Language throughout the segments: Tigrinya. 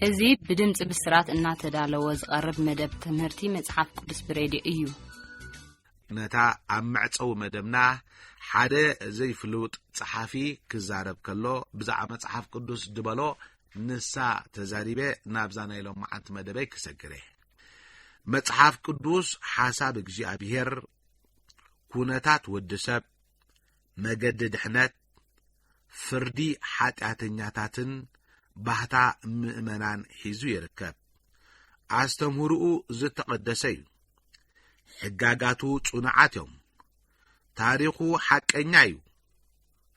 ازي بدمጽ بسرات እናተዳለወ ዝቀርብ መደብ ትምህርቲ መጽሐፍ ቅዱስ ብሬድዮ እዩ ነታ አምዕጸው መደብና ሓደ ዘይፍሉጥ ጸሐፊ ክዛረብ ከሎ ብዛዕባ መጽሐፍ ቅዱስ ድበሎ ንሳ ተዛሪበ ናብዛና ኢሎም ማዓንት መደበይ ክሰግረ መጽሐፍ ቅዱስ ሐሳብ እግዚአብሔር ኩነታት ወድሰብ መገድ ድሕነት ፍርዲ ኃጢአተኛታትን ባህታ ምእመናን ሒዙ ይርከብ አስተምሁሩ ዝተቀደሰይ ሕጋጋቱ ጽኑዓት እዮም ታሪኹ ሐቀኛ እዩ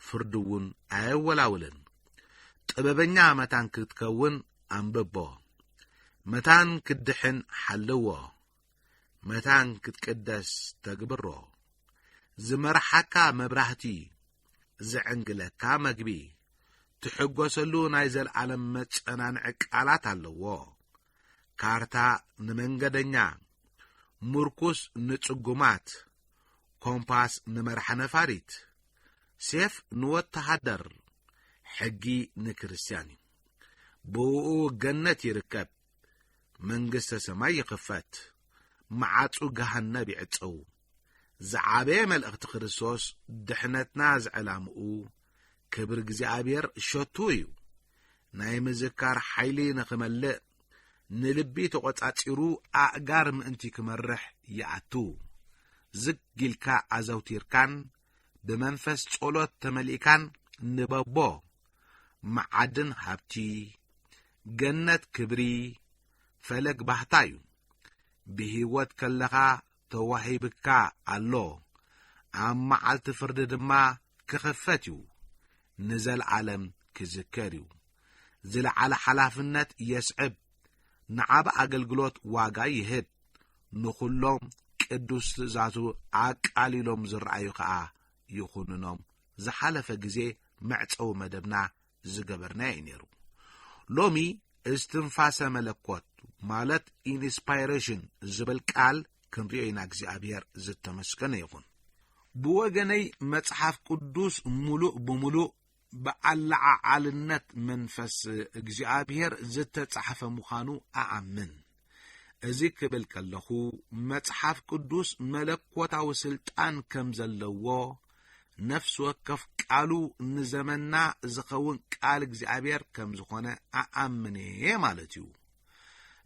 ፍርዱውን አይወላውልን ጥበበኛ መታን ክትከውን አንብቦ መታን ክድሕን ሓልዎ መታን ክትቀደስ ተግብሮ ዝመርሐካ መብራህቲ ዝዕንግለካ መግቢ ትሕጎሰሉ ናይ ዘለዓለም መጸናንዕ ቃላት ኣለዎ ካርታ ንመንገደኛ ሙርኩስ ንጽጉማት ኮምፓስ ንመርሐ ነፋሪት ሴፍ ንወተሃደር ሕጊ ንክርስቲያን ብኡ ገነት ይርከብ መንግሥተ ሰማይ ይኽፈት መዓጹ ገሃነብ ይዕጸው ዝዓበ መልእኽቲ ክርስቶስ ድሕነትና ዝዕላምኡ ክብር እግዚአብሔር ሸቱ እዩ ናይ ምዝካር ኃይሊ ንኽመልእ ንልቢ ተቆጻጺሩ አእጋር ምእንቲ ክመርሕ ይኣቱ ዝግልካ አዘውቲርካን ብመንፈስ ጸሎት ተመሊእካን ንበቦ መዓድን ሃብቲ ገነት ክብሪ ፈለግ ባህታ እዩ ብህይወት ከለኻ ተዋሂብካ ኣሎ ኣብ መዓልቲ ፍርዲ ድማ ክኽፈት እዩ ንዘለዓለም ክዝከር እዩ ዝለዓለ ሓላፍነት የስዕብ ንዓብ አገልግሎት ዋጋ ይህብ ንኹሎም ቅዱስ ትእዛዙ አቃሊሎም ዝረአዩ ከዓ ይኹንኖም ዝሓለፈ ጊዜ መዕጸው መደብና ዝገበርና ይነሩ ሎሚ እስትንፋሰ መለኮት ማለት ኢንስፓይሬሽን ዝብል ቃል ክንሪኦ ኢና እግዚአብሔር ዝተመስገነ ይኹን ብወገነይ መጽሐፍ ቅዱስ ሙሉእ ብሙሉእ በዓልነት መንፈስ እግዚአብሔር ዝተጻሕፈ ምዃኑ አአምን እዚ ክብል ከለኹ መጽሐፍ ቅዱስ መለኮታዊ ስልጣን ከም ዘለዎ ነፍስ ወከፍ ቃሉ ንዘመና ዝኸውን ቃል እግዚአብሔር ከም ዝኾነ አአምነ ማለት እዩ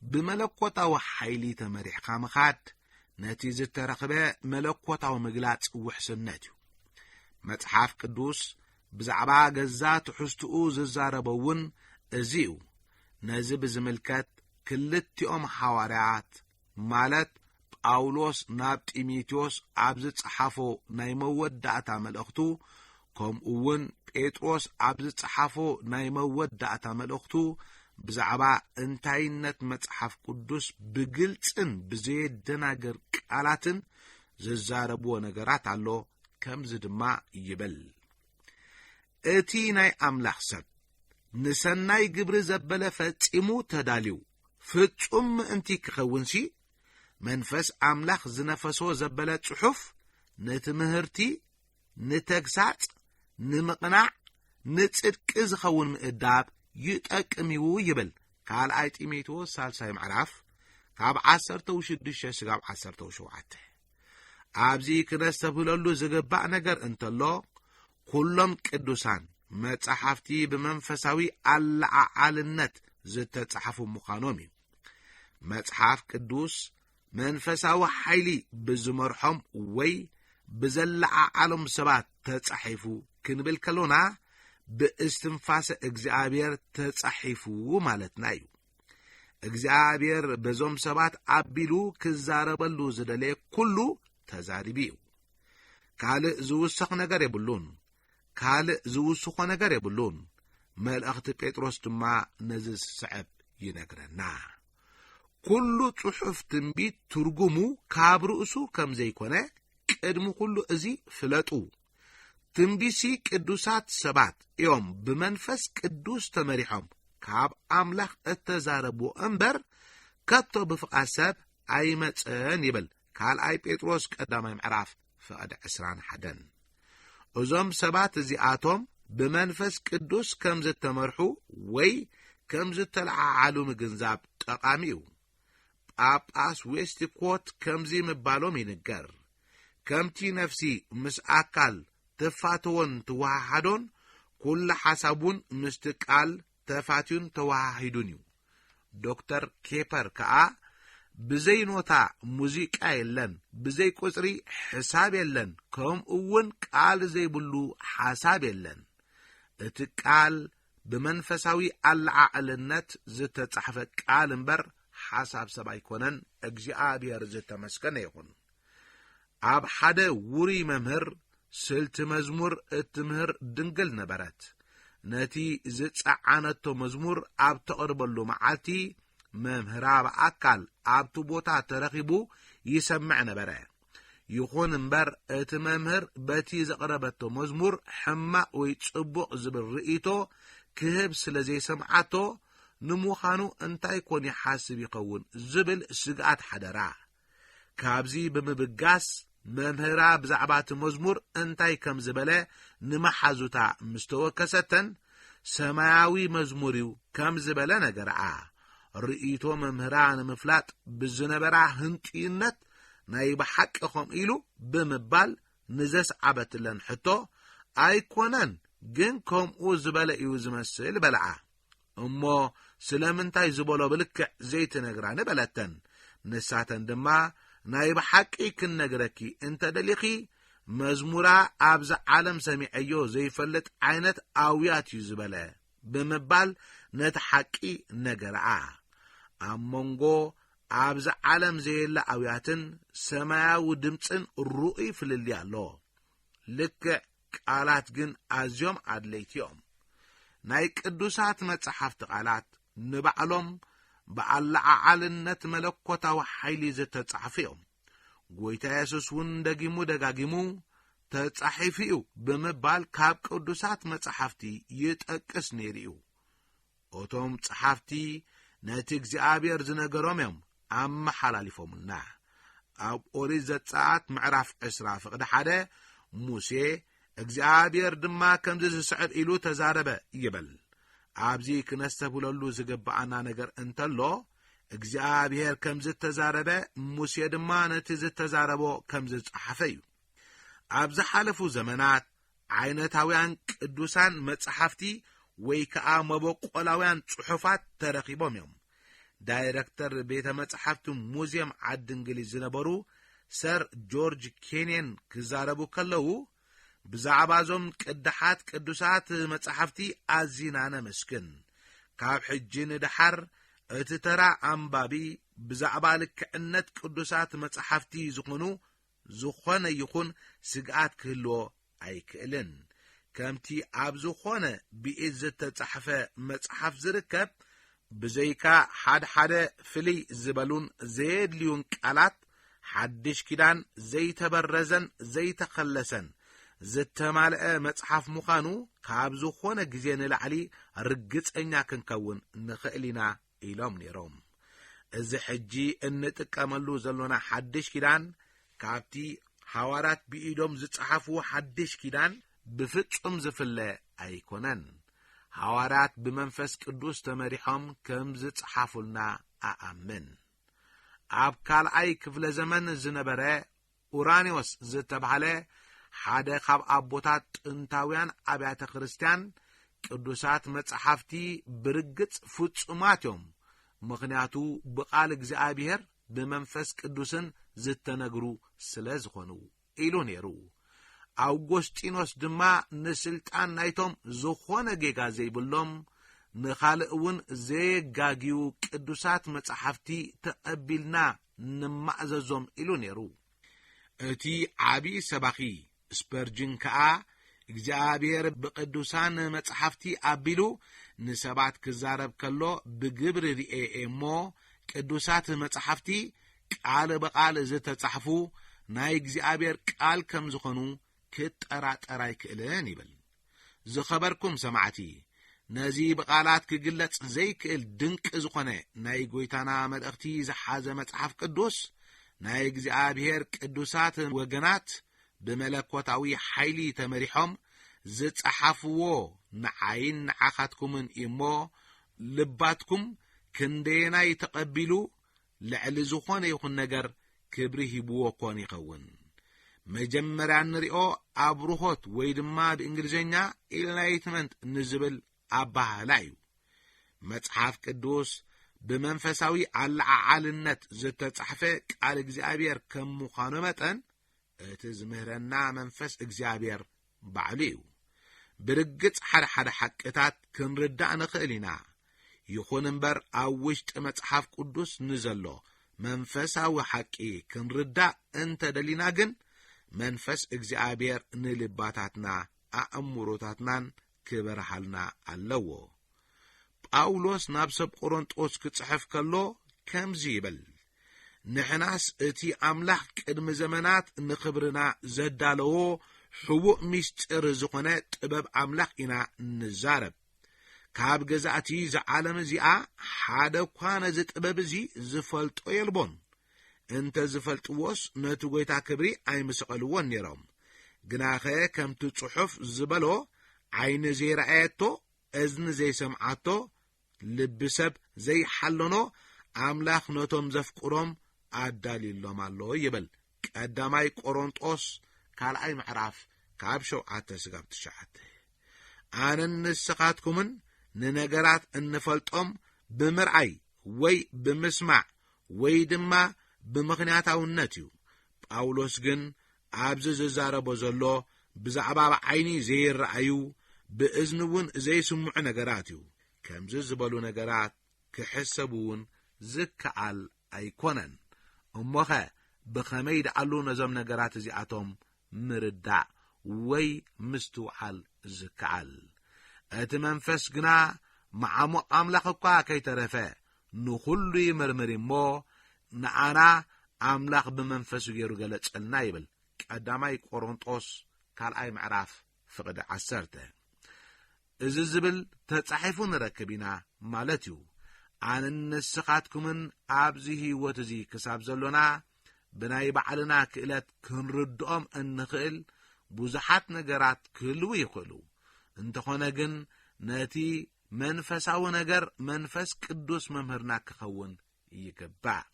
ብመለኮታዊ ኃይሊ ተመሪሕካ ምኻድ ነቲ ዝተረኽበ መለኮታዊ ምግላጽ ውሕስነት እዩ መጽሐፍ ቅዱስ ብዛዕባ ገዛ ትሕዝትኡ ዝዛረበውን እዚ እዩ ነዚ ብዝምልከት ክልቲኦም ሐዋርያት ማለት ጳውሎስ ናብ ጢሞቴዎስ ኣብ ዝጸሓፎ ናይ መወዳእታ መልእኽቱ ከምኡውን ጴጥሮስ ኣብ ዝጸሓፎ ናይ መወዳእታ መልእኽቱ ብዛዕባ እንታይነት መጽሐፍ ቅዱስ ብግልጽን ብዘየደናገር ቃላትን ዝዛረብዎ ነገራት ኣሎ ከምዚ ድማ ይብል እቲ ናይ አምላኽ ሰብ ንሰናይ ግብሪ ዘበለ ፈጺሙ ተዳልዩ ፍጹም ምእንቲ ክኸውንሲ መንፈስ አምላኽ ዝነፈሶ ዘበለ ጽሑፍ ንትምህርቲ ንተግሳጽ ንምቕናዕ ንጽድቂ ዝኸውን ምእዳብ ይጠቅሚው ይብል ካልኣይ ጢሞቴዎስ ሳልሳይ ምዕራፍ ካብ 16 ስጋብ 17 ኣብዚ ክነስተብህለሉ ዝግባእ ነገር እንተሎ ኩሎም ቅዱሳን መጽሐፍቲ ብመንፈሳዊ አለዓዓልነት ዝተጻሕፉ ምዃኖም እዩ መጽሐፍ ቅዱስ መንፈሳዊ ኃይሊ ብዝመርሖም ወይ ብዘለዓዓሎም ሰባት ተጻሒፉ ክንብል ከሎና ብእስትንፋሰ እግዚአብሔር ተጻሒፉ ማለትና እዩ እግዚአብሔር በዞም ሰባት አቢሉ ክዛረበሉ ዝደለየ ኩሉ ተዛሪቢ እዩ ካልእ ዝውስኽ ነገር የብሉን ካልእ ዝውስኾ ነገር የብሉን መልእኽቲ ጴጥሮስ ድማ ነዚ ስዕብ ይነግረና ኩሉ ጽሑፍ ትንቢት ትርጉሙ ካብ ርእሱ ከም ዘይኮነ ቅድሚ ኩሉ እዚ ፍለጡ ትንቢሲ ቅዱሳት ሰባት እዮም ብመንፈስ ቅዱስ ተመሪሖም ካብ አምላኽ እተዛረቡ እምበር ከቶ ብፍቃድ ሰብ ኣይመፀን ይብል ካልኣይ ጴጥሮስ ቀዳማይ ምዕራፍ ፍቅዲ 21 እዞም ሰባት እዚኣቶም ብመንፈስ ቅዱስ ከም ዝተመርሑ ወይ كم زتلعالو مجنزاب تقاميو ጳጳስ ዌስትኮት ከምዚ ምባሎም ይንገር ከምቲ ነፍሲ ምስ አካል ተፋተውን ተዋሃዶን ኩሉ ሐሳቡን ምስት ቃል ተፋቲውን ተዋሃሂዱን እዩ ዶክተር ኬፐር ከአ ብዘይ ኖታ ሙዚቃ የለን ብዘይ ቁጽሪ ሕሳብ የለን ከምኡውን ቃል ዘይብሉ ሐሳብ የለን እቲ ቃል በመንፈሳዊ አልዓዕልነት ዝተጻሕፈ ቃል እንበር ሐሳብ ሰባይ ኮነን እግዚአብሔር ዝተመስገነ ይሁን አብ ሓደ ውሪ መምህር ስልት መዝሙር እትምህር ድንግል ነበረት ነቲ ዝጻዓነቶ መዝሙር አብ ተቀርበሉ መዓልቲ መምህራ በአካል አብቱ ቦታ ተረኺቡ ይሰምዕ ነበረ ይኹን እምበር እቲ መምህር በቲ ዘቀረበቶ መዝሙር ሕማቅ ወይ ጽቡቅ ዝብል ርእይቶ ክህብ ስለዘይሰምዓቶ ንምዃኑ እንታይ ኮን ይሓስብ ይኸውን ዝብል ስግኣት ሓደራ ካብዚ ብምብጋስ መምህራ ብዛዕባት መዝሙር እንታይ ከም ዝበለ ንመሓዙታ ምስተወከሰተን ሰማያዊ መዝሙር እዩ ከም ዝበለ ነገርዓ ርእይቶ መምህራ ንምፍላጥ ብዝነበራ ህንጢነት ናይ በሓቂ ኸም ኢሉ ብምባል ንዘስዓበትለን ሕቶ ኣይኮነን ግን ከምኡ ዝበለ እዩ ዝመስል በልዓ እሞ ስለምንታይ ዝበሎ ብልክዕ ዘይትነግራ ንበለተን ንሳተን ድማ ናይ በሓቂ ክነግረኪ እንተ ደሊኺ መዝሙራ ኣብዛ ዓለም ሰሚዐዮ ዘይፈልጥ ዓይነት ኣውያት እዩ ዝበለ ብምባል ነቲ ሓቂ ነገርዓ ኣብ መንጎ ኣብዛ ዓለም ዘየላ ኣውያትን ሰማያዊ ድምፅን ሩኡይ ፍልሊ ኣሎ ልክዕ ቃላት ግን ኣዝዮም ኣድለይቲዮም ናይ ቅዱሳት መጽሓፍቲ ቃላት ንባዕሎም በአልዓዓልነት መለኮታዊ ኃይሊ ዝተጻሕፈዮም ጎይታ ኢየሱስ ውን ደጊሙ ደጋጊሙ ተጻሒፉ ብምባል ካብ ቅዱሳት መጽሓፍቲ ይጠቅስ ነይሩ ኦቶም ጸሓፍቲ ነቲ እግዚአብሔር ዝነገሮም እዮም ኣመሓላሊፎምና ኣብ ኦሪት ዘጸአት ምዕራፍ 10 ፍቅዲ 1 ሙሴ እግዚአብሔር ድማ ከምዚ ዝስዕብ ኢሉ ተዛረበ ይብል ኣብዚ ክነስተብለሉ ዝግባአና ነገር እንተሎ እግዚአብሔር ከምዚ ተዛረበ ሙሴ ድማ ነቲ ዝተዛረቦ ከምዚ ጻሐፈ እዩ ኣብዚ ሓለፉ ዘመናት ዓይነታውያን ቅዱሳን መጽሓፍቲ ወይ ከዓ መበቆላውያን ጽሑፋት ተረኺቦም እዮም ዳይሬክተር ቤተ መጽሓፍቲ ሙዚየም ዓዲ እንግሊዝ ዝነበሩ ሰር ጆርጅ ኬንያን ክዛረቡ ከለው ብዛዕባዞም ቅድሓት ቅዱሳት መጽሓፍቲ ኣዚናነ መስክን ካብ ሕጂ ንድሓር እቲ ተራ ኣንባቢ ብዛዕባ ልክዕነት ቅዱሳት መጽሓፍቲ ዝኾነ ይኹን ስግኣት ክህልዎ ኣይክእልን ከምቲ ኣብ ዝኾነ ብኢድ ዝተጻሕፈ መጽሓፍ ዝርከብ ብዘይካ ሓደ ፍልይ ዝበሉን ዘየድልዩን ቃላት ሓድሽ ኪዳን ዘይተበረዘን ዘይተኸለሰን ዝተማልአ መጽሓፍ ምዃኑ ካብ ዝኾነ ግዜ ንላዕሊ ርግጸኛ ክንከውን ንኽእሊና ኢሎም ነይሮም እዚ ሕጂ እንጥቀመሉ ዘሎና ሓድሽ ኪዳን ካብቲ ሐዋርያት ብኢዶም ዝጻሕፍዎ ሓድሽ ኪዳን ብፍጹም ዝፍለ ኣይኮነን ሐዋርያት ብመንፈስ ቅዱስ ተመሪሖም ከም ዝጻሕፉልና ኣኣምን ኣብ ካልኣይ ክፍለ ዘመን ዝነበረ ኡራኒዎስ ዝተባሃለ ሓደ ካብ ኣቦታት ጥንታውያን ኣብያተ ክርስቲያን ቅዱሳት መጽሓፍቲ ብርግጽ ፍጹማት እዮም ምኽንያቱ ብቃል እግዚአብሔር ብመንፈስ ቅዱስን ዝተነግሩ ስለ ዝኾኑ ኢሉ ነይሩ አውጎስጢኖስ ድማ ንስልጣን ናይቶም ዝኾነ ጌጋ ዘይብሎም ንኻልእ እውን ዘየጋጊዩ ቅዱሳት መጽሓፍቲ ተቐቢልና ንማእዘዞም ኢሉ ነይሩ እቲ ዓቢ ሰባኺ ስፐርጅን ከዓ እግዚአብሔር ብቅዱሳን መጽሓፍቲ ኣቢሉ ንሰባት ክዛረብ ከሎ ብግብሪ ርኤ እሞ ቅዱሳት መጽሓፍቲ ቃል በቃል ዝተጻሕፉ ናይ እግዚአብሔር ቃል ከም ዝኾኑ ክጠራጠር ኣይክእልን ይብል ዝኸበርኩም ሰማዕቲ ነዚ በቃላት ክግለጽ ዘይክእል ድንቅ ዝኾነ ናይ ጎይታና መልእኽቲ ዝሓዘ መጽሓፍ ቅዱስ ናይ እግዚአብሔር ቅዱሳት ወገናት ብመለኮታዊ ኃይሊ ተመሪሖም ዝጻሕፍዎ ንዓይን ንዓኻትኩምን እሞ ልባትኩም ክንደና ይተቀቢሉ ልዕሊ ዝኾነ ይኹን ነገር ክብሪ ሂብዎ ኮን ይኸውን መጀመርያ ንሪኦ አብሩሆት ወይ ድማ በእንግሊዝኛ ኢንላይትመንት ንዝብል አባህላ እዩ መጽሐፍ ቅዱስ በመንፈሳዊ አልዓዓልነት ዝተጻሕፈ ቃል እግዚአብሔር ከም ምዃኑ መጠን እቲ ዝምህረና መንፈስ እግዚአብሔር ባዕሉ እዩ ብርግጽ ሓደ ሓቅታት ክንርዳእ ንኽእል ኢና ይኹን እምበር ኣብ ውሽጢ መጽሐፍ ቅዱስ ንዘሎ መንፈሳዊ ሓቂ ክንርዳእ እንተደሊና ግን መንፈስ እግዚአብሔር ንልባታትና አእምሮታትናን ክበርሃልና ኣለዎ ጳውሎስ ናብ ሰብ ቆሮንጦስ ክጽሕፍ ከሎ ከምዚ ይብል ንሕናስ እቲ ኣምላኽ ቅድሚ ዘመናት ንኽብርና ዘዳለዎ ሕቡእ ምስጢር ዝኾነ ጥበብ ኣምላኽ ኢና ንዛረብ ካብ ገዛእቲ ዝዓለም እዚኣ ሓደ እኳ ነዚ ጥበብ እዚ ዝፈልጦ የልቦን እንተ ዝፈልጥዎስ ነቲ ጐይታ ክብሪ ኣይምስቐልዎን ነይሮም ግናኸ ከምቲ ጽሑፍ ዝበሎ ዓይኒ ዘይረአየቶ እዝኒ ዘይሰምዓቶ ልቢ ሰብ ዘይሓለኖ ኣምላኽ ነቶም ዘፍቅሮም ኣዳሊሎም ኣሎ ይብል ቀዳማይ ቆሮንጦስ ካልኣይ ምዕራፍ ካብ 7-9 ኣነን ንስኻትኩምን ንነገራት እንፈልጦም ብምርኣይ ወይ ብምስማዕ ወይ ድማ ብምኽንያታውነት እዩ ጳውሎስ ግን ኣብዚ ዝዛረቦ ዘሎ ብዛዕባ ዓይኒ ዘይረአዩ ብእዝንውን ዘይስምዑ ነገራት እዩ ከምዚ ዝበሉ ነገራት ክሕሰቡውን ዝከኣል ኣይኮነን እሞኸ ብኸመይ ደኣሉ ነዞም ነገራት እዚኣቶም ምርዳእ ወይ ምስትውዓል ዝከኣል እቲ መንፈስ ግና መዓሙቕ ኣምላኽ እኳ ከይተረፈ ንኹሉ ይምርምር እሞ ንኣና ኣምላኽ ብመንፈሱ ገይሩ ገለጸልና ይብል ቀዳማይ ቆሮንጦስ ካልኣይ ምዕራፍ ፍቕዲ 10 እዚ ዝብል ተጻሒፉ ንረክብ ኢና ማለት እዩ ኣነ ንስኻትኩምን ኣብዚ ህይወት እዚ ክሳብ ዘሎና ብናይ ባዕልና ክእለት ክንርድኦም እንኽእል ብዙሓት ነገራት ክህልው ይኽእሉ እንተኾነ ግን ነቲ መንፈሳዊ ነገር መንፈስ ቅዱስ መምህርና ክኸውን ይግባእ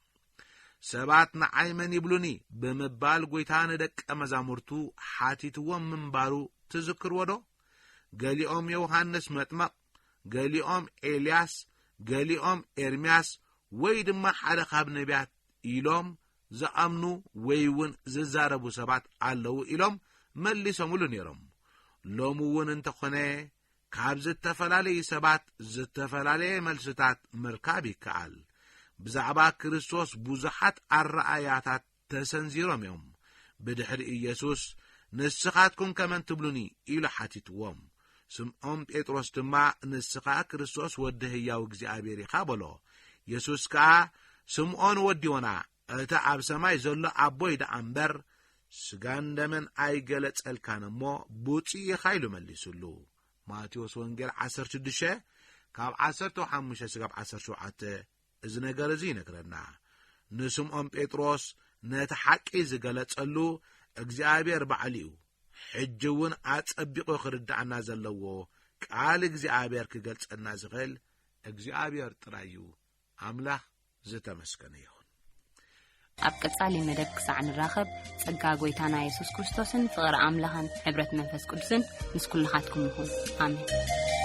ሰባት ንዓይ መን ይብሉኒ ብምባል ጐይታ ንደቀ መዛሙርቱ ሓቲትዎም ምንባሩ ትዝክርዎ ዶ ገሊኦም ዮሐንስ መጥመቕ ገሊኦም ኤልያስ ገሊኦም ኤርምያስ ወይ ድማ ሓደ ካብ ነቢያት ኢሎም ዝኣምኑ ወይ እውን ዝዛረቡ ሰባት ኣለዉ ኢሎም መሊሶምሉ ነይሮም ሎሚ እውን እንተኾነ ካብ ዝተፈላለዩ ሰባት ዝተፈላለየ መልስታት ምርካብ ይከኣል ብዛዕባ ክርስቶስ ብዙሓት ኣረኣያታት ተሰንዚሮም እዮም ብድሕሪ ኢየሱስ ንስኻትኩም ከመን ትብሉኒ ኢሉ ሓቲትዎም ስምዖን ጴጥሮስ ድማ ንስኻ ክርስቶስ ወዲ ሕያው እግዚአብሔር ኢኻ በሎ ኢየሱስ ከዓ ስምዖን ወዲዮና እቲ ኣብ ሰማይ ዘሎ ኣቦይ ደኣ እምበር ስጋን ደምን ኣይገለጸልካን እሞ ቡፁእ ኢኻ ኢሉ መሊሱሉ ማቴዎስ ወንጌል 16 ካብ 15-17 እዚ ነገር እዚ ይነግረና ንስምዖን ጴጥሮስ ነቲ ሓቂ ዝገለጸሉ እግዚአብሔር ባዕሉ እዩ ሕጂ እውን ኣጸቢቑ ክርዳእና ዘለዎ ቃል እግዚአብሔር ክገልጸና ዝኽእል እግዚአብሔር ጥራይ እዩ ኣምላኽ ዝተመስገነ ይኹን ኣብ ቀጻሊ መደብ ክሳዕ ንራኸብ ጸጋ ጐይታና ኢየሱስ ክርስቶስን ፍቕሪ ኣምላኽን ሕብረት መንፈስ ቅዱስን ምስ ኩልኻትኩም ይኹን ኣሜን